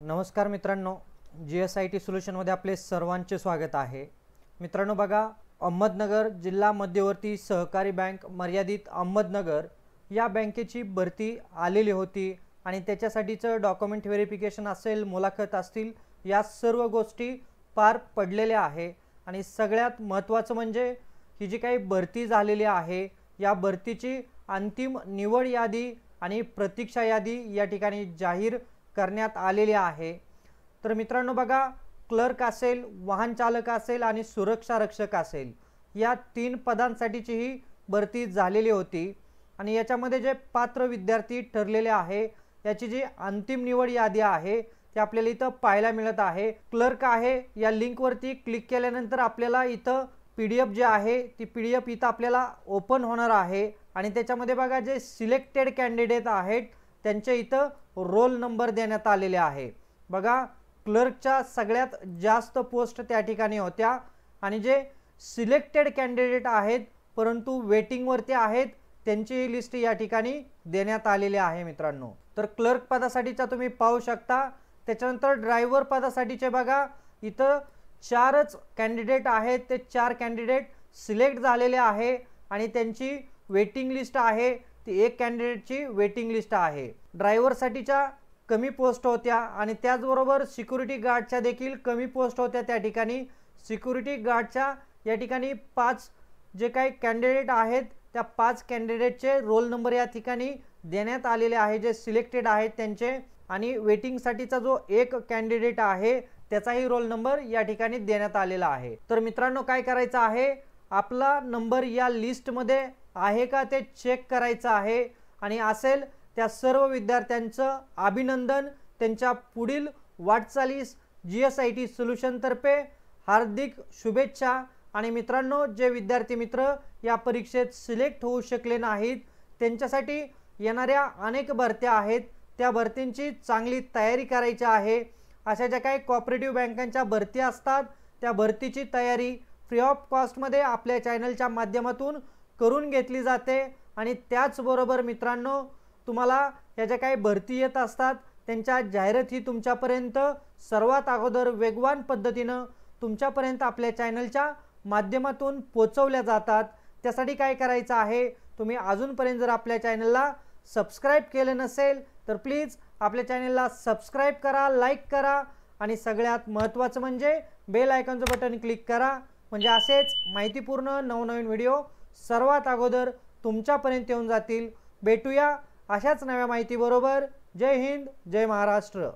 नमस्कार मित्रांनो, GSIT सोल्युशनमध्ये आपले सर्वांचे स्वागत आहे। मित्रांनो बघा, अहमदनगर जिल्हा मध्यवर्ती सहकारी बँक मर्यादित अहमदनगर या बँकेची भरती आलेली होती आणि त्याच्यासाठीचं डॉक्युमेंट व्हेरिफिकेशन असेल, मुलाखत असतील, या सर्व गोष्टी पार पडलेल्या आहे। आणि सगळ्यात महत्त्वाचं म्हणजे ही जी काही भरती झालेली आहे या भरतीची अंतिम निवड यादी आणि प्रतीक्षा यादी या ठिकाणी जाहीर करण्यात आलेली आहे। तर मित्रांनो बघा, क्लर्क असेल, वाहन चालक असेल आणि सुरक्षा रक्षक असेल, या 3 पदांसाठीची ही भरती झालेली होती आणि याच्यामध्ये जे पात्र विद्यार्थी ठरलेले आहे याची जी अंतिम निवड यादी आहे ते आपल्याला इथं पाहायला मिळत आहे। क्लर्क आहे या लिंक वरती क्लिक केल्यानंतर आपल्याला इथं PDF जे आहे ती PDF इथं आपल्याला ओपन होणार आहे आणि त्याच्यामध्ये बघा जे सिलेक्टेड कॅन्डिडेट आहेत त्यांचे इथं रोल नंबर देण्यात आलेले आहे। बघा, क्लर्कच्या सगळ्यात जास्त पोस्ट त्या ठिकाणी होत्या आणि जे सिलेक्टेड कॅन्डिडेट आहेत परंतु वेटिंग वरती आहेत त्यांची लिस्ट या ठिकाणी देण्यात आलेली आहे मित्रांनो। तर क्लर्क पदासाठीचा तुम्ही पाहू शकता। त्याच्यानंतर ड्रायव्हर पदासाठीचे बघा इथं 4च कॅन्डिडेट आहेत, ते 4 कॅन्डिडेट सिलेक्ट झालेले आहे आणि त्यांची वेटिंग लिस्ट आहे ती 1 कॅन्डिडेटची वेटिंग लिस्ट आहे। ड्रायव्हर साठीच्या कमी पोस्ट होत्या आणि त्याचबरोबर सिक्युरिटी गार्डच्या देखील कमी पोस्ट होत्या त्या ठिकाणी। सिक्युरिटी गार्डच्या या ठिकाणी 5 जे काही कॅन्डिडेट आहेत त्या 5 कॅन्डिडेटचे रोल नंबर या ठिकाणी देण्यात आलेले आहे जे सिलेक्टेड आहेत त्यांचे, आणि वेटिंग साठीचा जो 1 कॅन्डिडेट आहे त्याचाही रोल नंबर या ठिकाणी देण्यात आलेला आहे। तर मित्रांनो काय करायचं आहे, आपला नंबर या लिस्ट मध्ये आहे का ते चेक करायचं आहे आणि असेल त्या सर्व विद्यार्थ्यांचं अभिनंदन, त्यांच्या पुढील वाटचालीस GSIT सोल्युशन तर्फे हार्दिक शुभेच्छा। आणि मित्रांनो, जे विद्यार्थी मित्र या परीक्षेत सिलेक्ट होऊ शकले नाहीत त्यांच्यासाठी येणाऱ्या अनेक भरत्या आहेत, त्या भरतींची चांगली तयारी करायची आहे। अशा ज्या काही कोऑपरेटिव्ह बँकांच्या भरती असतात त्या भरतीची तयारी फ्री ऑफ कॉस्ट मध्ये आपल्या चॅनलच्या माध्यमातून करून घेतली जाते। आणि त्याचबरोबर मित्रांनो, तुम्हाला या ज्या काही भरती येत असतात त्यांच्या जाहिराती तुमच्यापर्यंत सर्वात अगोदर वेगवान पद्धतीने तुमच्यापर्यंत आपल्या चॅनलच्या माध्यमातून पोहोचवल्या जातात। त्यासाठी काय करायचं आहे, तुम्ही अजूनपर्यंत जर आपल्या चॅनलला सबस्क्राइब केले नसेल तर प्लीज आपल्या चॅनलला सबस्क्राइब करा, लाईक करा आणि सगळ्यात महत्त्वाचं म्हणजे बेल आयकॉनचं बटन क्लिक करा, म्हणजे असेच माहितीपूर्ण नवनवीन व्हिडिओ सर्वात अगोदर तुमच्यापर्यंत येऊन जातील। भेटूया अशाच नव्या माहिती बरोबर। जय हिंद, जय महाराष्ट्र।